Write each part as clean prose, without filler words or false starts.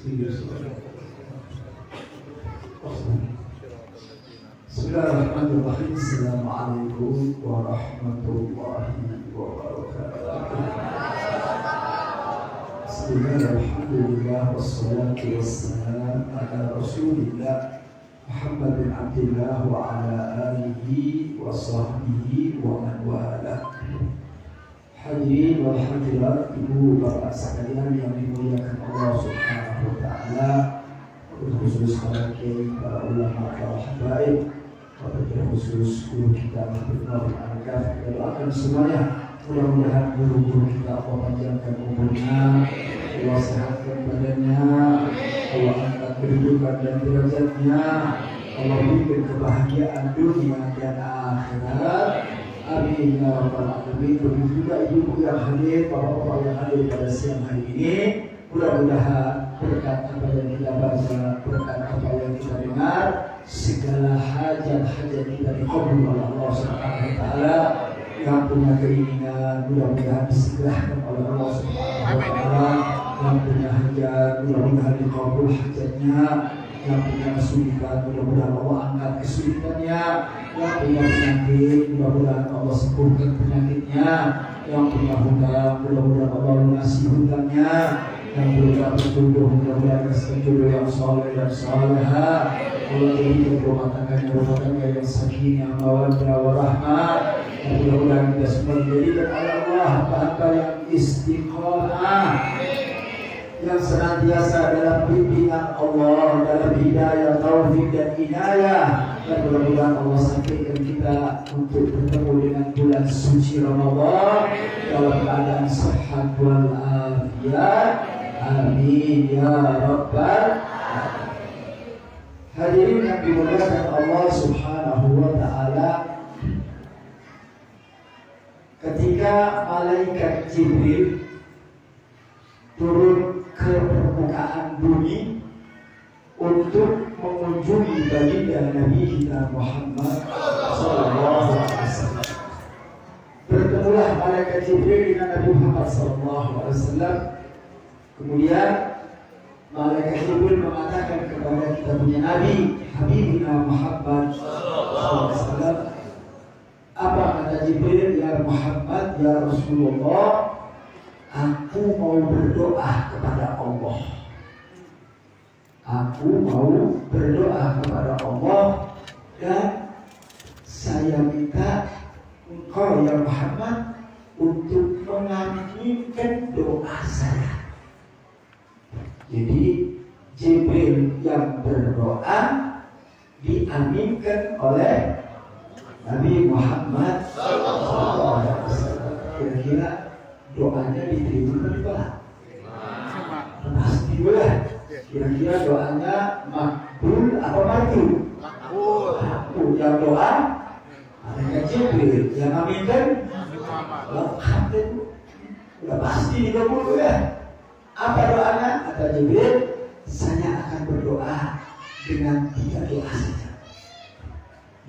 Bismillahirrahmanirrahim. Assalamualaikum warahmatullahi wabarakatuh. Bismillahirrahmanirrahim. Wassalatu wassalam ala Rasulillah Muhammad bin Abdullah wa ala alihi wa sahbihi wa man wala. Hadirin wal hadirat, ibu bapak sekalian yang dimuliakan Allah Subhanahu wa taala, khusus para kiai, para ulama, para habaib, wabil khusus guru kita Mahmud Nawir Al-Kaf, doakan semuanya mudah-mudahan guru-guru kita Allah panjangkan umurnya, Allah sehatkan badannya, Allah angkat kedudukan dan derajatnya, Allah berikan kebahagiaan dunia dan akhirat. Amin ya rabbal alamin. Begitu juga ibu yang hadir, bapak-bapak yang hadir pada siang hari ini, mudah-mudahan berkat apa yang kita baca, berkat apa yang kita dengar, segala hajat-hajat kita dikabul oleh Allah Subhanahu wa taala. Yang punya keinginan mudah-mudahan disegerakan oleh Allah Subhanahu wa taala. Yang punya hajat mudah-mudahan dikabul hajatnya. Yang punya kesulitan mudah-mudahan Allah angkat kesulitannya. Yang punya penyakit mudah-mudahan Allah sembuhkan penyakitnya. Yang punya hutang mudah-mudahan Allah lunasi hutangnya. Yang belum berjodoh mudah-mudahan kasih jodoh yang soleh dan soleha. Allah jadikan rumah tangganya yang sakinah, mawaddah, warahmah. Dan mudah-mudahan kita semua dijadikan oleh Allah hamba yang istiqomah, yang senantiasa dalam bimbingan Allah, dalam hidayah, taufik dan inayah. Dan mudah-mudahan Allah sampaikan kita untuk bertemu dengan bulan suci Ramadan dalam keadaan sehat wal afiat. Amin ya rabbal alamin. Hadirin yang dimuliakan Allah Subhanahu wa taala, ketika malaikat Jibril turun ke permukaan bumi untuk mengunjungi baginda Nabi kita Muhammad sallallahu alaihi wasallam, bertemulah malaikat Jibril dengan Nabi Muhammad sallallahu alaihi wasallam. Kemudian malaikat Jibril mengatakan kepada kita punya Nabi Habibina Muhammad sallallahu alaihi wasallam, apa kata Jibril? Ya Muhammad, ya Rasulullah, aku mau berdoa kepada Allah. Aku mau berdoa kepada Allah dan saya minta engkau ya Muhammad untuk mengaminkan doa saya. Jadi Jibril yang berdoa diaminkan oleh Nabi Muhammad sallallahu alaihi wasallam. Kira-kira doanya diterima tidak? Pasti boleh. Kira-kira doanya makbul atau mardud? Makbul. Yang doa malaikat Jibril, yang aminkan lengkap itu. Sudah pasti dikabul ya. Apa doanya? Kata Jibril, saya akan berdoa dengan 3 doa saja.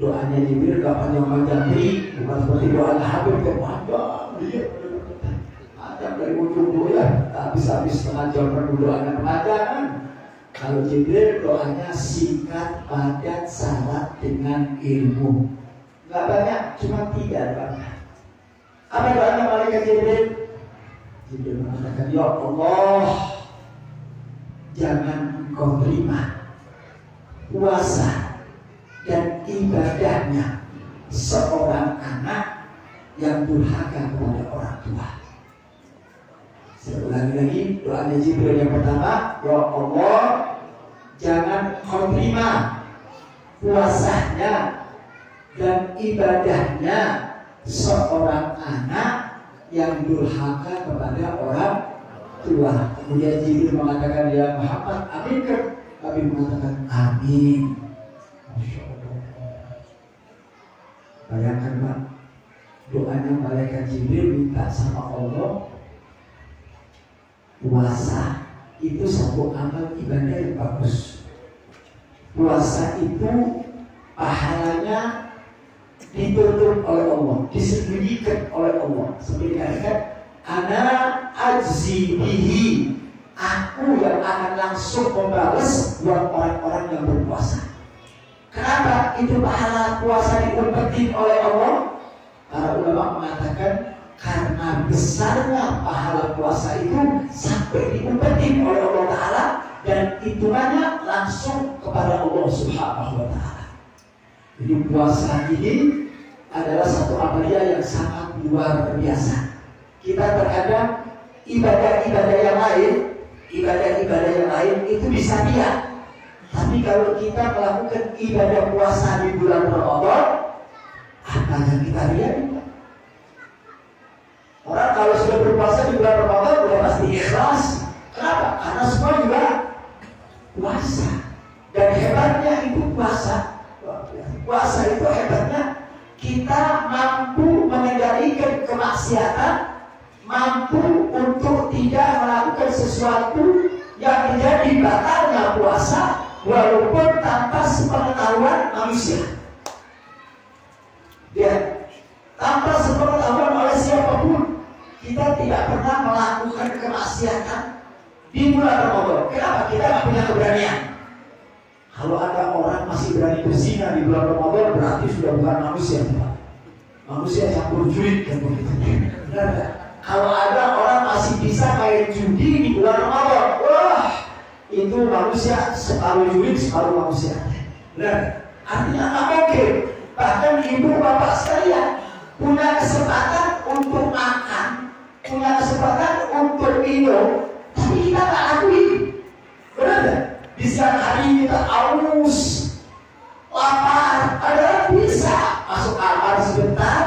Doanya Jibril gak panjang-panjang, bukan seperti doa Habib yang panjang. Ada dari ujung dulu ya, habis-habis setengah jam doanya panjang. Kalau Jibril doanya singkat, padat, syarat dengan ilmu. Gak banyak, cuma 3 doanya. Apa doanya malaikat Jibril? Jibril mengatakan, ya Allah, jangan engkau terima puasa dan ibadahnya seorang anak yang durhaka kepada orang tua. Saya ulangi lagi doanya Jibril yang pertama, ya Allah, jangan kau terima puasanya dan ibadahnya seorang anak yang durhaka kepada orang tua. Kemudian Jibril mengatakan, ya Muhammad, aminkan. Nabi mengatakan, amin. Masya Allah. Bayangkan Pak, doanya malaikat Jibril minta sama Allah, puasa itu satu amal ibadah yang bagus. Puasa itu pahalanya ditutup oleh Allah, disembunyikan oleh Allah. Seperti dikatakan, ana ajzi bihi, aku yang akan langsung membalas buat orang-orang yang berpuasa. Kenapa itu pahala puasa diumpetin oleh Allah? Para ulama mengatakan karena besarnya pahala puasa itu sampai diumpetin oleh Allah Ta'ala dan hitungannya langsung kepada Allah Subhanahu Wa Ta'ala. Jadi puasa ini adalah satu amalia yang sangat luar biasa. Kita terkadang ibadah-ibadah yang lain itu bisa lihat. Tapi kalau kita melakukan ibadah puasa di bulan Ramadan, apa yang kita lihat? Orang kalau sudah berpuasa di bulan Ramadan sudah pasti ikhlas. Kenapa? Karena semua juga puasa. Dan hebatnya itu puasa. Puasa itu hebatnya kita mampu mengendalikan kemaksiatan, mampu untuk tidak melakukan sesuatu yang menjadi batalnya puasa walaupun tanpa sepengetahuan manusia. Ya, tanpa sepengetahuan oleh siapapun, kita tidak pernah melakukan kemaksiatan di bulan Ramadan. Kenapa? Kita tidak punya keberanian. Kalau ada orang masih berani berzina di bulan Ramadan, berarti sudah bukan manusia. Manusia campur jurid kan begitu. Kalau ada orang masih bisa main judi di bulan Ramadan, wah, itu manusia separuh jurid, separuh manusia. Benar? Artinya nggak mungkin. Bahkan ibu bapak sekalian punya kesempatan untuk makan, punya kesempatan untuk minum, tapi kita nggak lakuin. Benar nggak? Di siang hari kita aus, lapar, padahal bisa masuk kamar sebentar,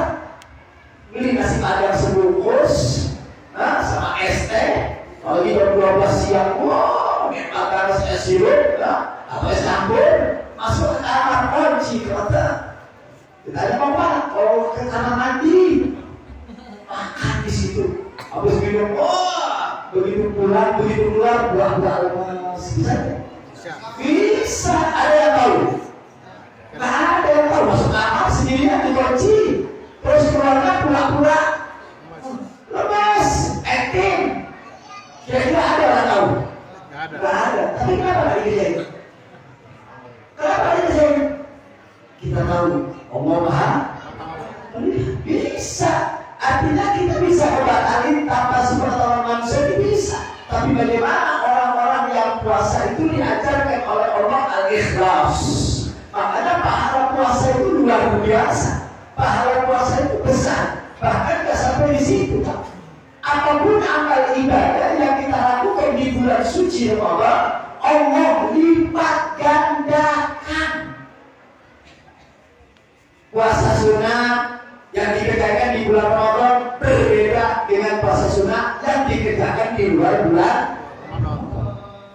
beli nasi padang sebungkus, sama es teh. Kalau di jam 12 siang, wah, makan es sirup, atau es campur, masuk ke kamar, kunci kereta. Ditanya mau apa? Oh, ke kamar mandi, makan di situ. Habis minum, wah, begitu pulang, buah-buah lemas, bisa? Bisa, ada yang tahu? Nggak ada yang tahu. Masuk kamar sendirian dikunci, terus keluarga pura-pura lemas, acting. Kira-kira ada yang tahu? Nggak ada. Tapi kenapa nggak dikerjain? Kenapa dikerjain? Kita tahu Allah Maha bisa. Artinya kita bisa membatalkan tanpa sepengetahuan manusia, itu bisa. Tapi bagaimana orang-orang yang puasa itu diajarkan oleh Allah al-ikhlas. Makanya pahala puasa itu luar biasa. Pahala puasa itu besar. Bahkan nggak sampai di situ, Pak. Apapun amal ibadah yang kita lakukan di bulan suci Ramadan, Allah lipat gandakan. Puasa sunnah yang dikerjakan di bulan Ramadan berbeda dengan puasa sunnah yang dikerjakan di luar bulan.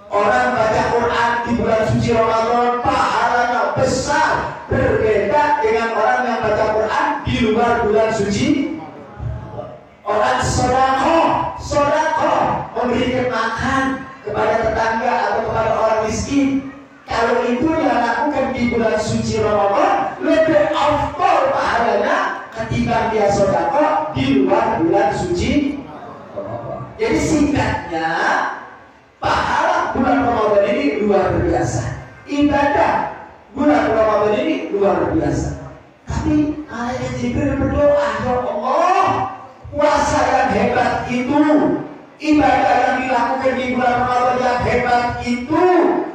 Orang baca Quran di bulan suci Ramadan pahalanya besar, berbeda dengan orang yang baca Quran di luar bulan suci. Orang sedekah memberikan makan kepada tetangga atau kepada orang miskin, kalau itu yang lakukan di bulan suci Ramadan lebih afdal pahalanya ketimbang dia sedekah di luar bulan suci. Jadi singkatnya, pahala bulan Ramadan ini luar biasa. Ibadah bulan Ramadan ini luar biasa. Tapi malaikat Jibril berdoa, ya Allah, puasa yang hebat itu, ibadah yang dilakukan di bulan Ramadan yang hebat itu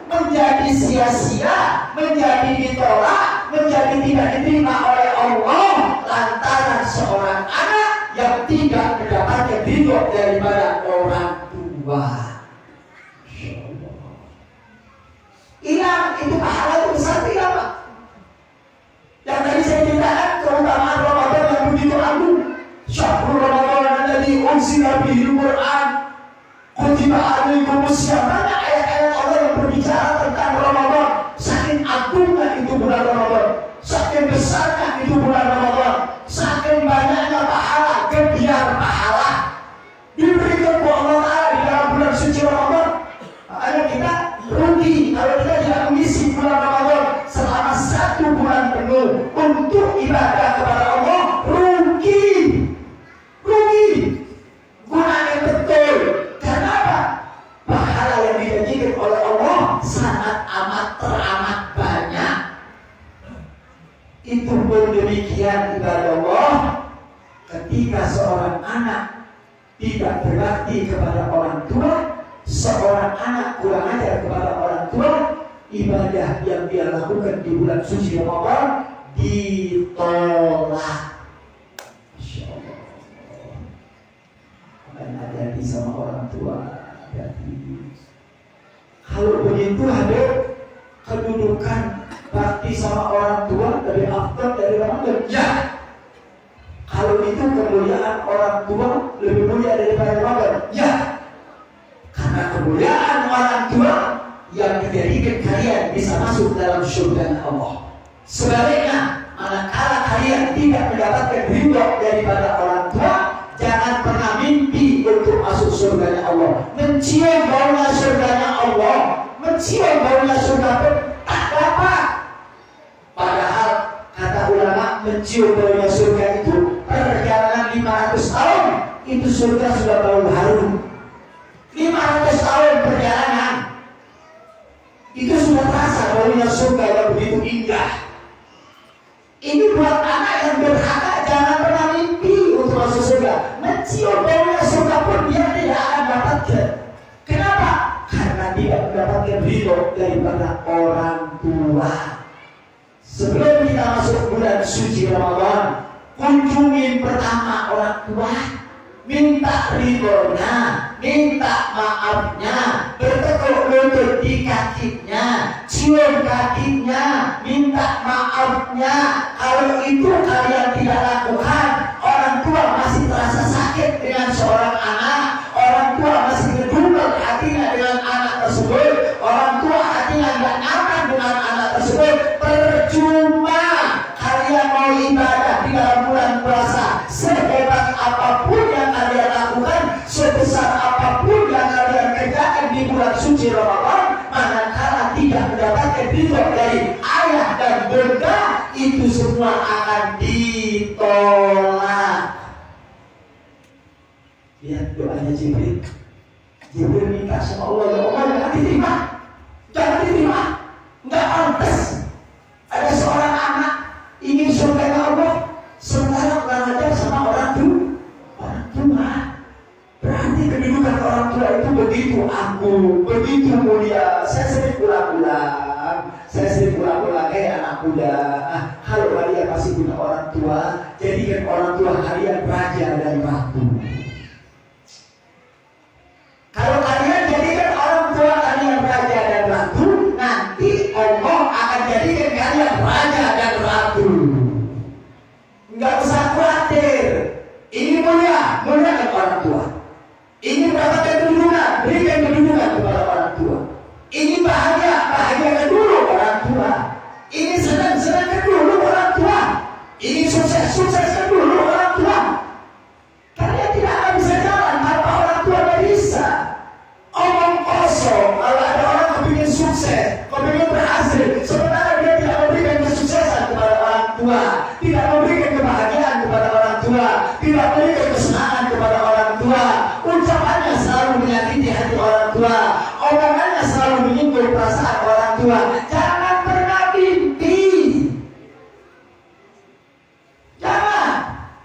menjadi sia-sia, menjadi ditolak, menjadi tidak diterima oleh Allah lantaran seorang anak yang tidak mendapatkan ridho daripada orang tua. Hilang itu pahala itu besar tidak, Pak? Yang tadi saya ceritakan keutamaan Ramadan yang begitu agung. Syahrul Ramadan alladzi unzila fihi al-Qur'an kutiba alaikumus syiyam. Banyak ayat-ayat Allah yang berbicara tentang Ramadan. Saking agungnya itu bulan Ramadan, saking besarnya itu bulan Ramadan, saking banyaknya pahala, gebiar pahala diberikan oleh Allah Ta'ala di dalam bulan suci Ramadan. Makanya kita rugi kalau kita tidak mengisi bulan Ramadan selama 1 bulan penuh untuk ibadah kepada Allah. Rugi gunakan betul. Kenapa? Pahala Demikian ibadah Allah, ketika seorang anak tidak berbakti kepada orang tua, seorang anak kurang ajar kepada orang tua, ibadah yang dia lakukan di bulan suci Ramadan ditolak. Masya Allah. Makanya hati-hati sama orang tua. Hati-hati. Kalau begitu ada kedudukan bakti sama orang tua lebih afdal dari Ramadan. Ya. Kalau itu kemuliaan orang tua lebih mulia daripada Ramadan. Ya. Karena kemuliaan orang tua yang menjadikan kalian bisa masuk dalam surga Allah. Sebaliknya, manakala kalian tidak mendapatkan ridho daripada orang tua, jangan pernah mimpi untuk masuk surga Allah. Mencium baunya surga Allah, mencium baunya surga pun tak dapat. Padahal kata ulama, mencium baunya surga itu perjalanan 500 tahun, itu surga sudah bau harum. 500 tahun perjalanan, itu sudah terasa baunya surga yang begitu indah. Ini buat anak yang berhak, jangan pernah mimpi untuk masuk surga. Mencium baunya surga pun dia tidak akan dapatkan. Kenapa? Karena tidak mendapatkan ridho daripada orang tua. Sebelum kita masuk bulan suci Ramadan, kunjungin pertama orang tua, minta ridhonya, minta maafnya, bertekuk lutut di kakinya, cium kakinya, minta maafnya. Kalau itu kalian tidak lakukan, orang tua masih terasa sakit dengan seorang anak, orang tua masih berdumel hatinya dengan anak tersebut, orang tua hatinya tidak nyaman dengan anak tersebut, percuma kalian mau ibadah di dalam bulan puasa. Sehebat apapun yang kalian lakukan, sebesar apapun yang kalian kerjakan di bulan suci Ramadan, manakala tidak mendapatkan ridho dari ayah dan bunda, itu semua akan ditolak. Lihat doanya Jibril. Jibril minta sama Allah, ya Allah, jangan diterima, jangan diterima, nggak pantas ada seorang anak ingin surga Allah sementara orang ajar sama orang tua. Berarti kedudukan orang tua itu begitu agung, begitu mulia. Saya sering pulang-pulang kayak anak muda. Kalau kalian masih punya orang tua, jadikan orang tua kalian raja dari batu. Kalau kalian jadikan orang tua kalian raja dan ratu, nanti Allah akan jadikan kalian raja dan ratu. Enggak usah khawatir. Ini mulia kan orang tua. Ini mendapatkan kedudukan, berikan kedudukan kepada orang tua. Ini bahagiakan dulu orang tua. Ini senangkan dulu orang tua. Ini sukseskan dulu orang tua. Kalian tidak akan bisa jalan tanpa orang tua tidak bisa. Omong kosong. Kalau ada orang kepingin sukses, kepingin berhasil, sementara dia tidak memberikan kesuksesan kepada orang tua, tidak memberikan kebahagiaan kepada orang tua, tidak memberikan kesenangan kepada orang tua, ucapannya selalu menyakiti hati orang tua, omongannya selalu menyinggung perasaan orang tua. Jangan pernah mimpi.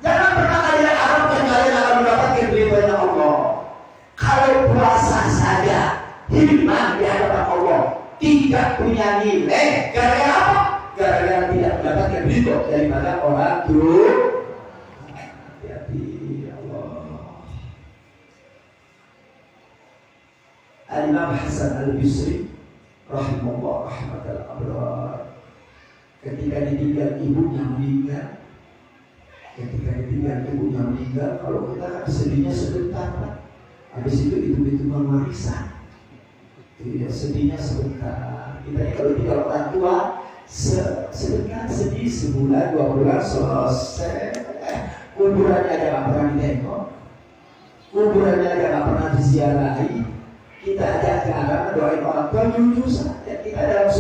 Jangan pernah kalian harapkan kalian akan mendapatkan ridhonya Allah. Kalau puasa saja hikmah di hadapan Allah tidak punya nilai. Gara-gara apa? Gara-gara tidak mendapatkan ridho daripada orang tua. Hati-hati Allah. Al-Imam Hasan Al-Bisri rahimahullah rahmatal abrar, ketika ditinggal ibunya meninggal, kalau kita kan sedihnya sebentar, Pak. Habis itu hitung-hitungan warisan. Ya, sedihnya sebentar. Kita kalau tinggal orang tua sebentar, sedih sebulan, 2 bulan selesai. Kuburannya aja nggak pernah ditengok, kuburannya aja nggak pernah diziarahi. Kita aja jarang doain orang tua, jujur saja. Kita dalam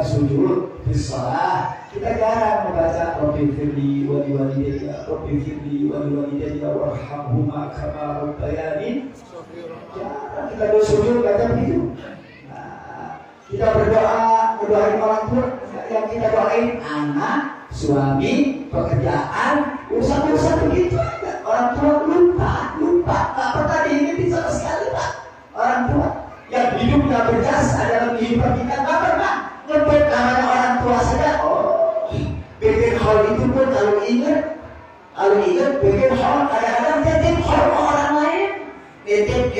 sujud bersalah, kita jarang membaca Rabbi firli wali walidayya, Rabbi firli wali walidayya warhamhuma kama rabbayani. Jarang kita bersujud baca begitu. Kita berdoa, mendoain orang tua, yang kita doain anak, suami, pekerjaan, urusan-urusan begitu aja. Orang tua lupa. Apa tadi ini sama sekali Pak? Orang tua yang hidupnya berjasa dalam kehidupan kita nggak pernah nyebut namanya orang tua saja. Oh, bikin hal itu pun kalau ingat bikin hal kadang-kadang titip hal orang lain, titip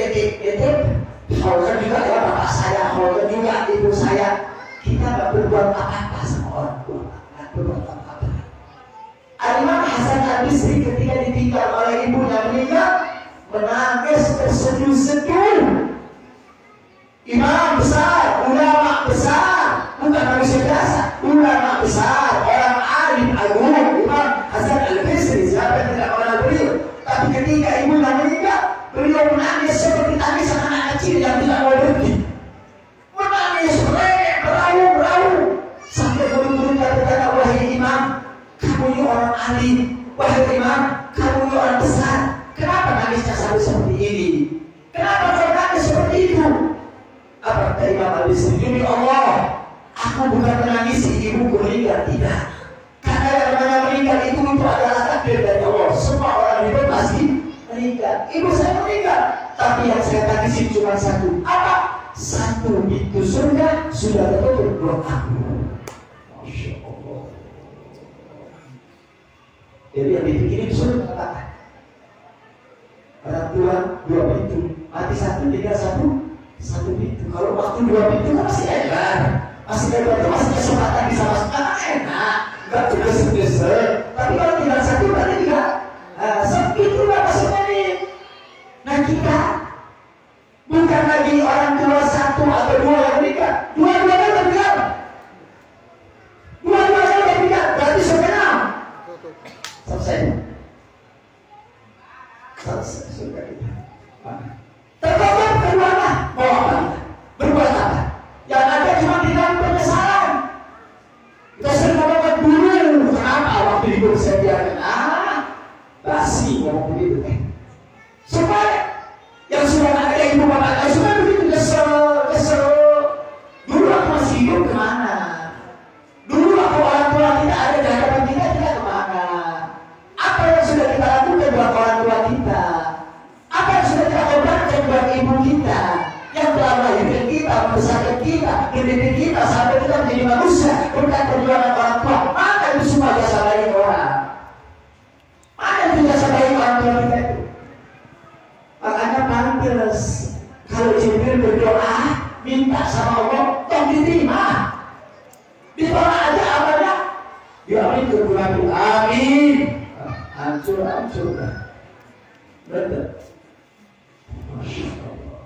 hal juga ya bapak saya, hal juga ibu saya. Kita nggak berbuat apa-apa sama orang tua, nggak berbuat apa-apa. Al-Imam Hasan Al-Bisri ketika ditinggal oleh ibunya meninggal, menangis terseduh-seduh. Imam besar, ulama besar, bukan manusia biasa, ulama besar, orang alim agung, Imam Hasan Al-Bisri, siapa yang tidak mengenal beliau? Tapi ketika ibunya meninggal, beliau menangis seperti tangis anak kecil yang tidak mau berhenti. Menangis, beraung, sampai guru-gurunya berkata, wahai Imam, kamu ini orang alim, wahai Imam, kamu ini orang besar. Kenapa nangisnya sampai seperti ini? Kenapa kau nangis seperti itu? Apa kata Imam Al-Bisri? Demi Allah, aku bukan menangisi ibuku meninggal, tidak. Karena yang namanya meninggal itu adalah takdir dari Allah. Semua orang hidup pasti meninggal. Ibu saya meninggal, tapi yang saya tangisi cuma satu. Apa? Satu pintu surga sudah tertutup buat aku. Masya Allah. Jadi yang dipikirin surga apa? Orang tua 2 pintu, mati 1 tinggal satu pintu. Kalau waktu 2 pintu kan masih enak, masih kesempatan bisa masuk kan enak, nggak tugas-tugas. Tapi kalau tinggal 1 berarti tidak sepi juga masih menit. Nah kita bukan lagi orang tua 1 atau 2 yang menikah, dua-duanya meninggal. Dua-duanya meninggal, berarti surga selesai surga kita. Terkotor keduanya mau apa? Berbuat apa? Yang ada cuma di dalam penyesalan. Kita sering ngomong dulu, kenapa waktu hidup saya biarkan basi ngomong begitu kan? Supaya yang sudah ada ibu bapak sudah begitu kesel. Dulu aku masih hidup kemana? Dulu aku orang tua tidak ada di hadapan kita kemana? Apa yang sudah kita lakukan buat orang tua kita? Apa yang sudah kita obatkan buat ibu kita yang telah melahirkan kita, membesarkan kita, mendidik kita sampai kita menjadi manusia berkat perjuangan orang tua? Mana itu semua jasa baik orang? Mana itu jasa baik orang tua kita itu? Makanya pantas kalau Jibril berdoa minta sama Allah, tolong diterima. Ditolak aja amalnya, ya amin kebulangan, amin. Hancur dah. Betul. Masya Allah.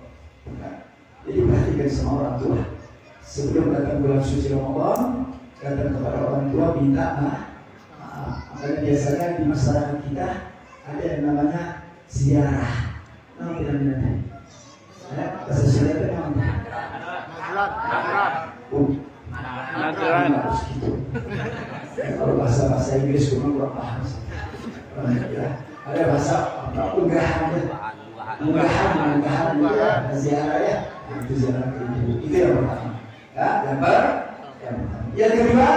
Jadi perhatikan sama orang tua. Sebelum datang bulan suci Ramadan, datang kepada orang tua minta maaf. Makanya biasanya di masyarakat kita ada yang namanya ziarah. Nama tidak. Bahasa Sunda itu namanya Nageran. Kalau bahasa Inggris kurang paham. Ada bahasa unggahan ziarah ya. Itu ziarah itu yang pertama. Ya, yang kedua,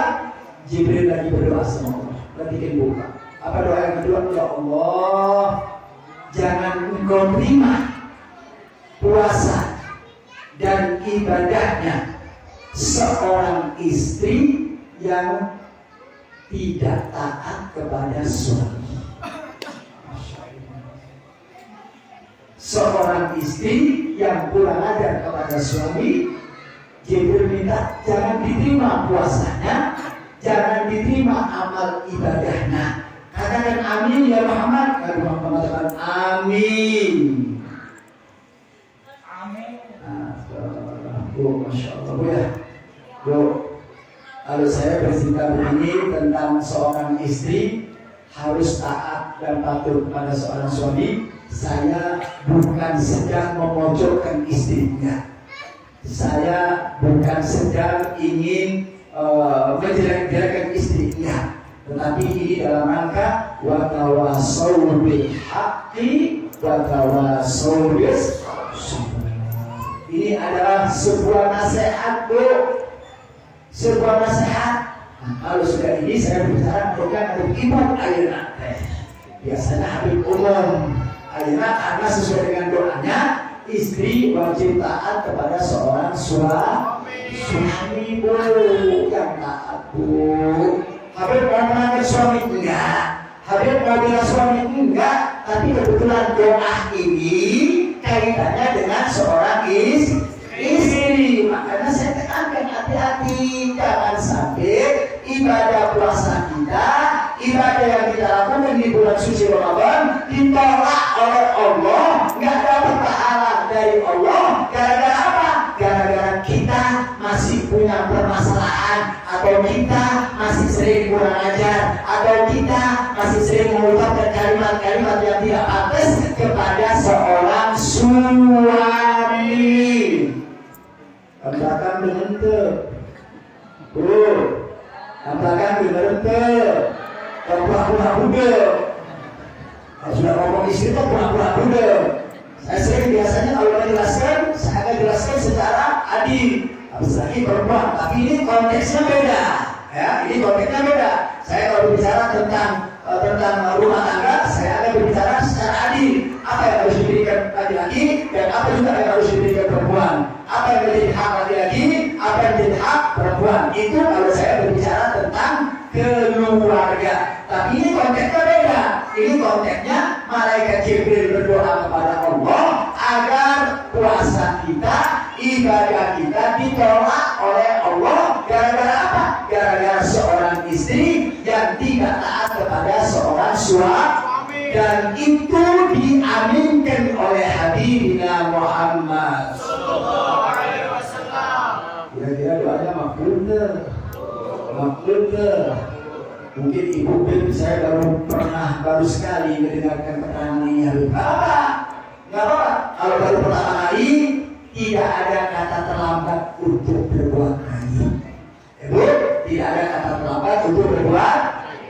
Jibril lagi berdoa sama Allah. Perhatikan buka. Apa doa yang kedua? Ya Allah, jangan Engkau terima puasa dan ibadahnya seorang istri yang tidak taat kepada suami. Seorang istri yang kurang ajar kepada suami, Jibril minta jangan diterima puasanya, jangan diterima amal ibadahnya. Katakan amin ya Muhammad. Kata Muhammad mengatakan amin. Masya Allah ya. Kalau saya bercerita begini tentang seorang istri harus taat dan patuh pada seorang suami, saya bukan sedang memojokkan istrinya. Saya bukan sedang ingin menjelek-jelekan istrinya, tetapi ini dalam rangka wa tawassaw bil haqqi wa tawassaw bis sabr. Ini adalah sebuah nasihat, Bu. Sebuah nasihat. Nah, kalau sudah ini saya berbicara bukan Habib ibu ayeuna teh. Biasanya Habib umum ayeuna karena sesuai dengan doanya istri wajib taat kepada seorang suami bu yang taat bu. Habib mau melanggar suami enggak, Habib mau bela suami enggak, tapi kebetulan doa ini kaitannya dengan seorang istri. Makanya saya tekankan hati-hati, jangan sampai ibadah puasa kita, ibadah yang kita lakukan di bulan suci Ramadan ditolak oleh Allah, nggak dapat pahala dari Allah. Gara-gara apa? Gara-gara kita masih punya permasalahan, atau kita masih sering kurang ajar, atau kita masih sering mengucapkan kalimat-kalimat yang tidak pantas kepada seorang suami. Katakan dengan te, katakan dengan te, pura-pura Buddha. Kalau sudah ngomong istri itu pura-pura Buddha. Saya sering biasanya kalau menjelaskan, saya akan jelaskan secara adil. Habis lagi perempuan, tapi ini konteksnya beda. Ya, ini konteksnya beda. Saya kalau berbicara tentang rumah tangga, saya akan berbicara secara adil. Apa yang harus diberikan laki-laki dan apa juga yang harus diberikan perempuan. Apa yang menjadi hak laki-laki, apa yang menjadi hak perempuan. Itu kalau saya berbicara tentang keluarga. Tapi ini konteksnya beda. Ini konteksnya malaikat Jibril berdoa kepada Allah agar puasa kita, ibadah kita ditolak oleh Allah. Gara-gara apa? Gara-gara seorang istri yang tidak taat kepada seorang suami, dan itu diaminkan oleh Habibina Muhammad sallallahu alaihi wasallam. Kira-kira doanya makbul deh. Mungkin ibu bin saya baru sekali mendengarkan keterangan ini. Apa? Nggak apa. Kalau baru pertama kali tidak ada kata terlambat untuk berbuat baik. Ibu, tidak ada kata terlambat untuk berbuat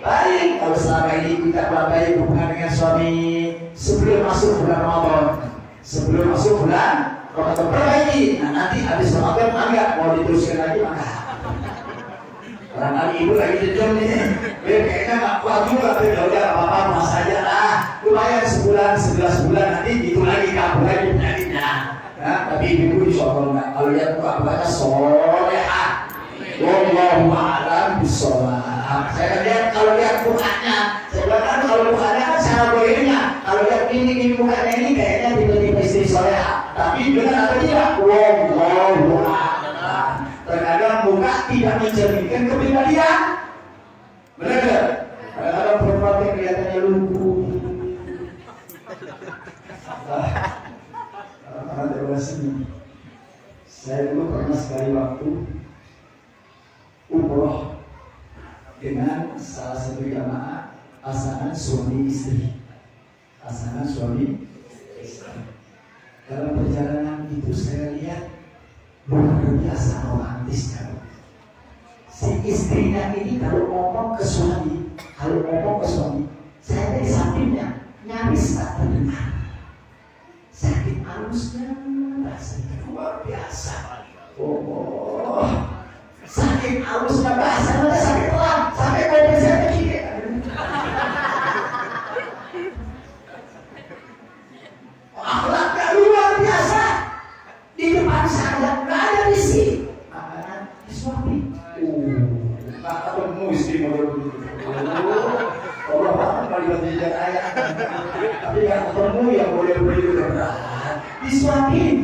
baik. Kalau selama ini kita berbuat baik hubungan dengan suami sebelum masuk bulan Ramadan, perbaiki. Nah, nanti habis Ramadan enggak mau diteruskan lagi maka. Barangkali ibu lagi jejong nih, kayaknya nggak kuat juga, udah apa-apa mas aja lah, lumayan sebulan 11 bulan nanti gitu lagi kabur lagi penyakitnya. Nah, tapi ibu insya Allah nggak. Kalau lihat buka-bukanya solehah, wallahu a'lam bishawab. Saya lihat kalau lihat bukanya, saya bilang kan kalau bukanya kan cara bolehnya. Kalau lihat ini bukanya ini kayaknya tipe-tipe istri solehah, tapi benar atau tidak? Wallahu a'lam. Terkadang muka tidak mencerminkan kepribadian. Benar tidak? Kadang-kadang perempuan yang kelihatannya lumpuh. Karena dewasa ini, saya dulu pernah sekali waktu umroh dengan salah satu jamaah pasangan suami istri. Dalam perjalanan itu saya lihat luar biasa romantisnya. Si istrinya ini kalau ngomong ke suami, saya dari sampingnya nyaris tak terdengar. Sakit halusnya rasanya luar biasa. Oh, sakit halusnya bahasa sakit pelan sampai kopi saya kecil. Akhlaknya luar biasa. Di depan saya nggak ada isi makanan disuapi. Tak ketemu istri model begitu. Allah banget kali berjajar ayat. Tapi nggak ketemu yang model begitu berat. Disuapin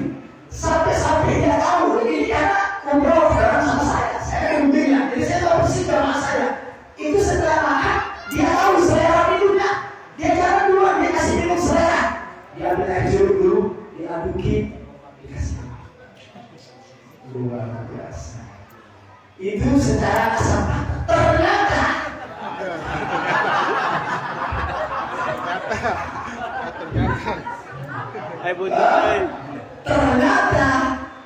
sampai dia tahu ini karena ngobrol bareng sama saya. Saya ujungnya, jadi saya tahu persis sama saya. Itu setelah makan dia tahu selera minumnya. Dia jalan duluan, dia kasih minum selera. Dia ambil air jeruk dulu, diadukin. Luar biasa. Itu secara kasar ternyata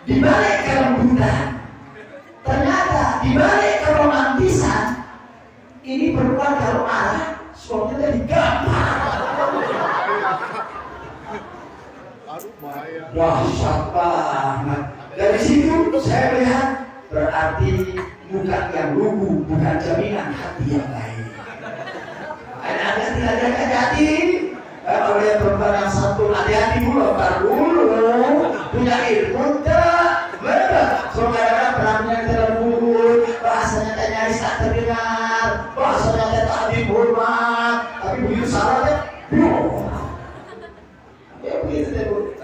di balik kelembutan, ternyata di balik keromantisan, ini perempuan kalau marah suaminya jadi gampang. Dahsyat banget. Dari situ saya melihat berarti bukan yang lugu, bukan jaminan hati yang baik. Ada tidak hati-hati. Kalau yang perempuan yang satu hati-hati dulu, punya ilmu tak? Betul. Saudara pernah punya terlalu bahasanya tak nyaris tak terdengar, bahasanya tak dihormat, tapi begitu salah ya begitu deh Bu.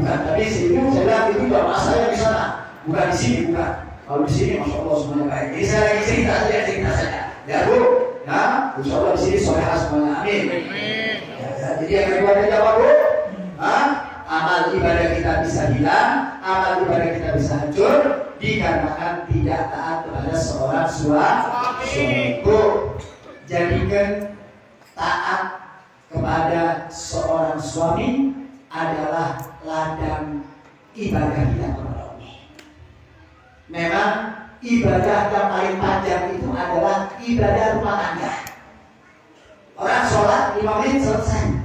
Tapi sini saya bilang itu juga masalah di sana, bukan di sini, bukan. Kalau di sini masya Allah semuanya baik. Ini saya lagi cerita saja. Ya Bu, nah insya Allah di sini solehah semuanya. Amin. Jadi yang kedua ada apa Bu? Amal ibadah kita bisa hilang, amal ibadah kita bisa hancur dikarenakan tidak taat kepada seorang suami. Bu, jadikan taat kepada seorang suami adalah ladang ibadah kita kepada Allah. Memang ibadah yang paling panjang itu adalah ibadah rumah tangga. Orang sholat 5 menit selesai,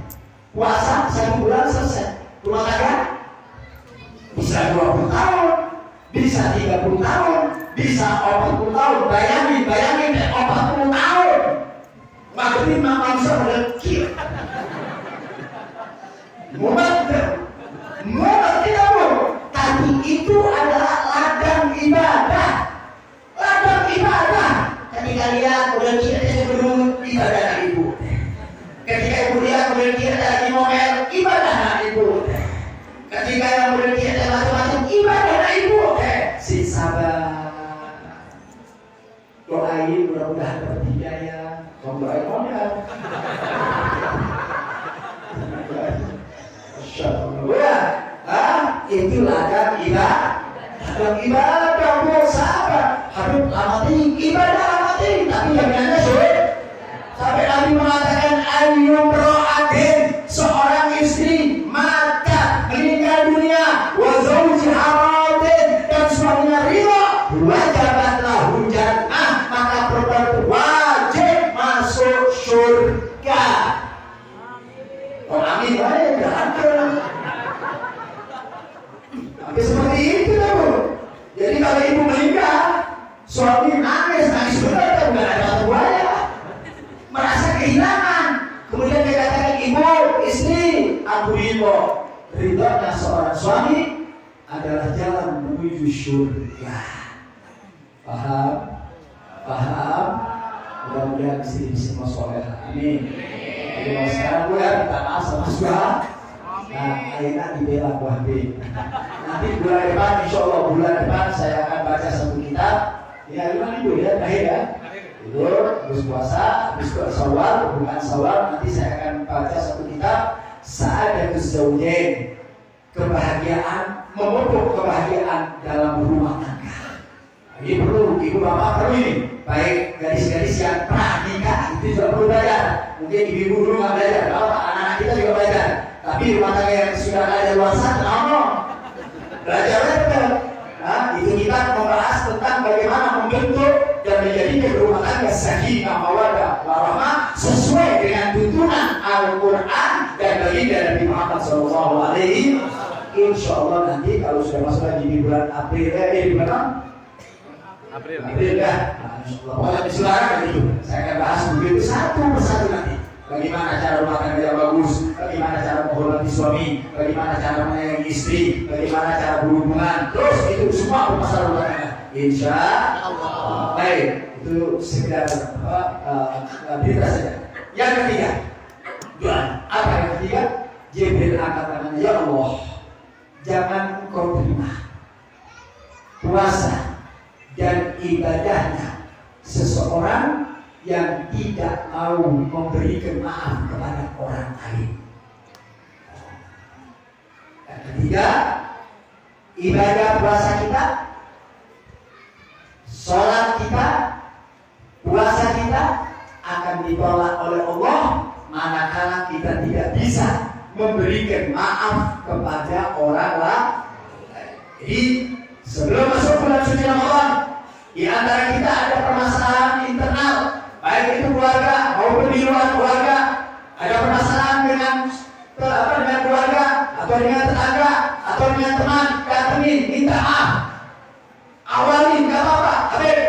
puasa 1 bulan selesai. Rumah tangga bisa 20 tahun, bisa 30 tahun, bisa 40 tahun. Bayangin 40 tahun. Maksudnya manusia melekir. Mubat tidak Bu. Tapi itu adalah ladang ibadah. Ladang ibadah. Ketika lihat melekir sebelum ibadah ibu. Ketika ibu lihat melekir lagi ngomel, ibadah ibu. Ketika yang melekir macam-macam, ibadah ibu. Si sabar. Doain mudah-mudahan dapat hidayah. Doain modal. Itu ladang ibadah Bu, sabar. Habib amatin ibadah tapi yang nanya sulit. Sampai Nabi mengatakan ayyumra'atin, seorang istri mata meninggal dunia wa zawjiha radin, dan suaminya ridha, wajabatlah jannah, maka perempuan wajib masuk surga. Oh amin, baik, Hampir seperti itu Bu. Jadi kalau ibu meninggal, suami nangis benar, bukan ada satu buaya, merasa kehilangan. Kemudian dia katakan, ibu, istri, aku ridhonya seorang suami adalah jalan menuju surga. Paham? Mudah-mudahan istri semua soleh. Amin. Jadi sekarang gue minta maaf sama suami. Nah, akhirnya dibela Bu Habib. Nanti bulan depan, insya Allah bulan depan saya akan baca satu kitab. Ya, gimana Ibu ya, terakhir ya. Itu habis puasa, habis Syawal, bukan Syawal, nanti saya akan baca satu kitab Sa'adatul Zawjain, kebahagiaan, memupuk kebahagiaan dalam rumah tangga. Ini perlu, ibu bapak perlu ini. Baik gadis-gadis yang pernah nikah itu juga perlu belajar. Mungkin ibu dulu nggak belajar, kalau anak-anak kita juga belajar. Tapi rumah tangga yang sudah ada luar sana, belajarnya betul. Nah, itu kita membahas tentang bagaimana membentuk dan menjadikan rumah tangga sakinah mawaddah warahmah sesuai dengan tuntunan Al-Quran dan baginda Nabi Muhammad SAW. Insya Allah nanti kalau sudah masuk lagi di bulan April, di bulan April ya. Pokoknya disilakan itu. Saya akan bahas begitu satu persatu nanti. Bagaimana cara rumah tangga yang bagus, bagaimana cara menghormati suami, bagaimana cara menyayangi istri, bagaimana cara berhubungan. Terus itu semua masalah rumah tangga. Insya Allah. Baik, itu sekedar berita saja. Yang ketiga, apa yang ketiga? Jibril angkat tangannya, ya Allah, jangan engkau terima puasa dan ibadahnya seseorang yang tidak mau memberikan maaf kepada orang lain. Dan ketiga, ibadah puasa kita, sholat kita, puasa kita akan ditolak oleh Allah manakala kita tidak bisa memberikan maaf kepada orang lain. Jadi sebelum masuk bulan suci Ramadan, di antara kita ada permasalahan internal, baik itu keluarga maupun di luar keluarga. Ada permasalahan dengan keluarga atau dengan tetangga atau dengan teman, datengin, minta maaf, awalin, nggak apa-apa. Habib,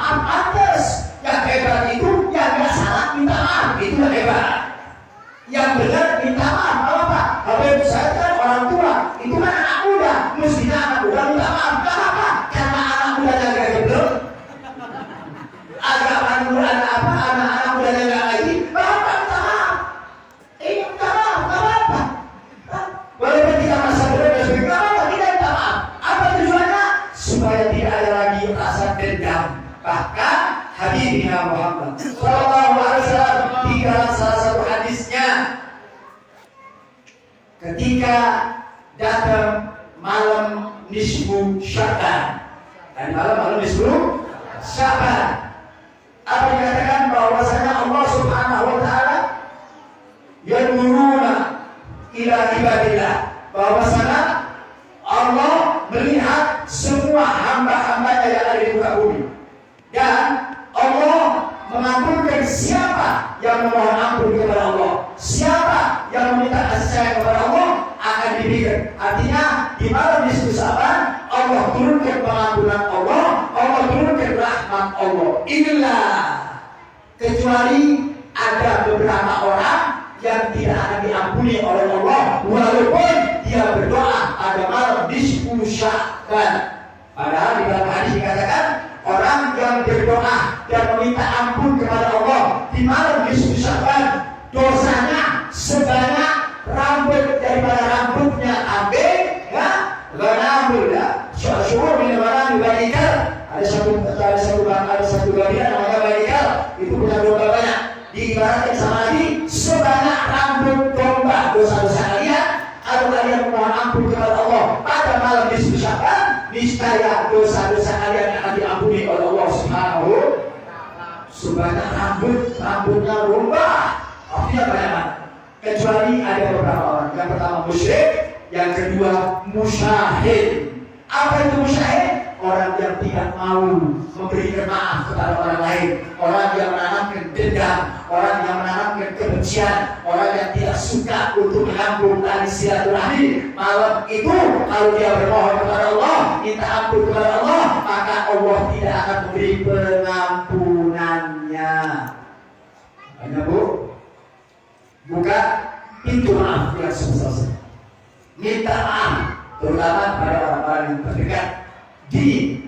maaf pantas. Yang hebat itu yang nggak salah minta maaf, itu yang hebat. Yang benar minta maaf, apa? Kalau saya kan orang tua, itu kan anak muda, mestinya anak muda minta maaf. Kenapa? Karena anak muda yang gak geblek, agak anak muda yang gak ngaji, bapak minta maaf. Ini minta maaf, gak apa-apa. Walaupun kita masa muda dan sebagainya, gak apa-apa, kita minta maaf. Apa tujuannya? Supaya tidak ada lagi rasa dendam. Bahkan Habibina Muhammad Sallallahu Alaihi Wasallam di dalam salah satu hadisnya, ketika datang malam nisfu Sya'ban, dan malam nisfu Sya'ban, apa dikatakan bahwasanya Allah Subhanahu Wa Taala yanzuruna ila ibadillah, bahwasanya Allah melihat semua hamba-hambanya yang ada di muka bumi, dan Allah mengampunkan siapa yang memohon ampun kepada Allah, siapa yang meminta kasih sayang kepada Allah akan diberikan. Artinya di malam nisfu Sya'ban Allah turunkan pengampunan Allah, Allah turunkan rahmat Allah. Inilah kecuali ada beberapa orang yang tidak akan diampuni oleh Allah walaupun dia berdoa pada malam nisfu Sya'ban. Padahal di dalam hadis dikatakan orang yang berdoa dan meminta ampun kepada Allah di malam nisfu Sya'ban, dosanya sebanyak rambut daripada rambutnya kambing, ya, ganamul, ya, syukur min mana dibandingkan ada satu bagian namanya balikal, itu punya domba banyak, diibaratkan sama lagi sebanyak rambut domba. Dosa-dosa kalian, kalau kalian memohon ampun kepada Allah pada malam nisfu Sya'ban, niscaya dosa-dosa kalian akan diampuni oleh Allah Subhanahu. Sebanyak rambutnya domba, artinya banyak. Kecuali ada beberapa orang. Yang pertama musyrik, yang kedua musyahid. Apa itu musyahid? Orang yang tidak mau memberikan maaf kepada orang lain, orang yang menanamkan dendam, orang yang menanamkan kebencian, orang yang tidak suka untuk menyambung tali silaturahmi. Malam itu kalau dia bermohon kepada Allah, minta ampun kepada Allah, maka Allah tidak akan memberi pengampunannya. Hanya buka pintu maaf yang sebesar, minta maaf, terutama pada orang-orang yang terdekat di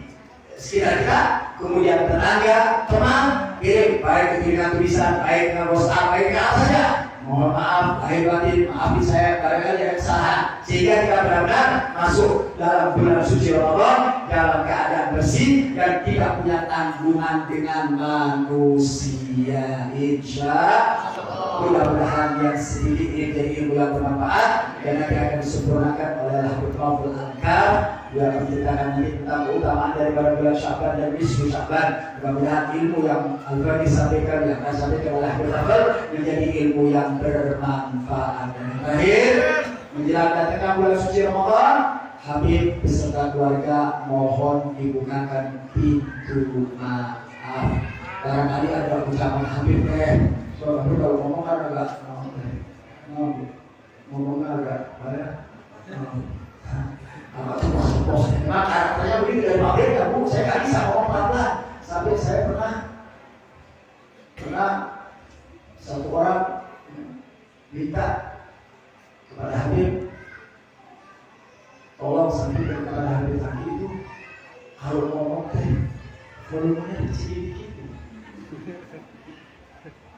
sekitar kita, kemudian tetangga, teman, kirim baik ke kirim tulisan, baik ke WhatsApp, baik ke apa saja. Mohon maaf, lahir batin, maafin saya barangkali ada kesalahan, sehingga kita benar-benar masuk dalam bulan suci Ramadan dalam keadaan bersih dan tidak punya tanggungan dengan manusia. Insya Allah, mudah-mudahan yang sedikit ini jadi ilmu yang bermanfaat dan nanti akan disempurnakan oleh Rahmatul Angkar yang menceritakan nanti tentang keutamaan daripada bulan Sya'ban dan nisfu Sya'ban. Mudah-mudahan ilmu yang Al-Fadhil sampaikan, yang akan sampaikan oleh Al-Fadhil menjadi ilmu yang bermanfaat. Dan terakhir, menjelang datangnya bulan suci Ramadan, Habib beserta keluarga mohon dibukakan pintu maaf. Barangkali ada ucapan Habib soalnya kalau ngomong kan agak ngomongnya agak ceplos. Memang karakternya begitu dari pabrik ya Bu, saya nggak bisa ngomong pelan-pelan. Sampai saya pernah satu orang minta kepada Habib, tolong sampaikan kepada Habib tadi itu kalau ngomong volumenya kecil dikit.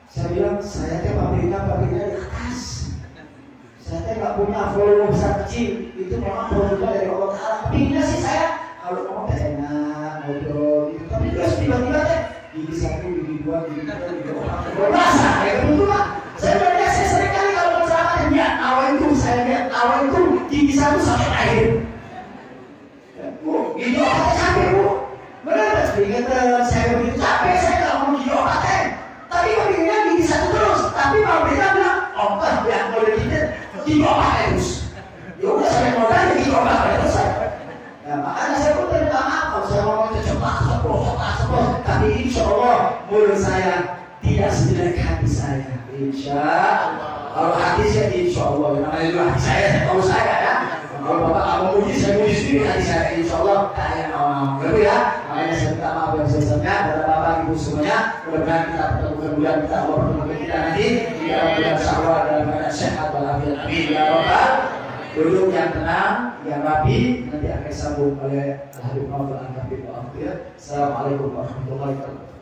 Saya bilang, saya pabriknya di atas. Saya nggak punya volume besar kecil, itu memang volumenya dari Allah Ta'ala. Pinginnya sih saya kalau ngomong enak, ngobrol gitu. Tapi terus tiba-tiba gigi satu, gigi dua, gigi tiga, gigi empat, berasa kayak gitu lah. Saya sering kali kalau berceramah lihat awal itu gigi satu sampai akhir. Bu, gigi obatnya capek Bu. Benar, ingat saya begitu capek, saya nggak mau gigi obatnya. Tapi kok pinginnya gigi satu terus. Tapi pabriknya bilang, obat yang boleh gigi obat terus. Ya udah saya mau tanya gigi obat terus. Ya makanya saya pun minta maaf kalau saya ngomong cepat, tapi insya Allah mulut saya tidak sejelek hati saya. Insya Allah. Kalau hati saya insya Allah, namanya juga hati saya tahu saya ya. Kalau bapak nggak mau muji, saya muji sendiri hati saya. Insya Allah kalian mau. Gitu ya. Makanya saya minta maaf yang sebesarnya. ibu semuanya. Mudah-mudahan kita pertemukan bulan kita, Allah pertemukan kita nanti di dalam bulan Syawal dalam keadaan sehat walafiat. Amin ya rabbal. Duduk yang tenang, yang rapi, nanti akan disambung oleh Al-Habib Muhammad Al-Habib. Assalamualaikum warahmatullahi wabarakatuh.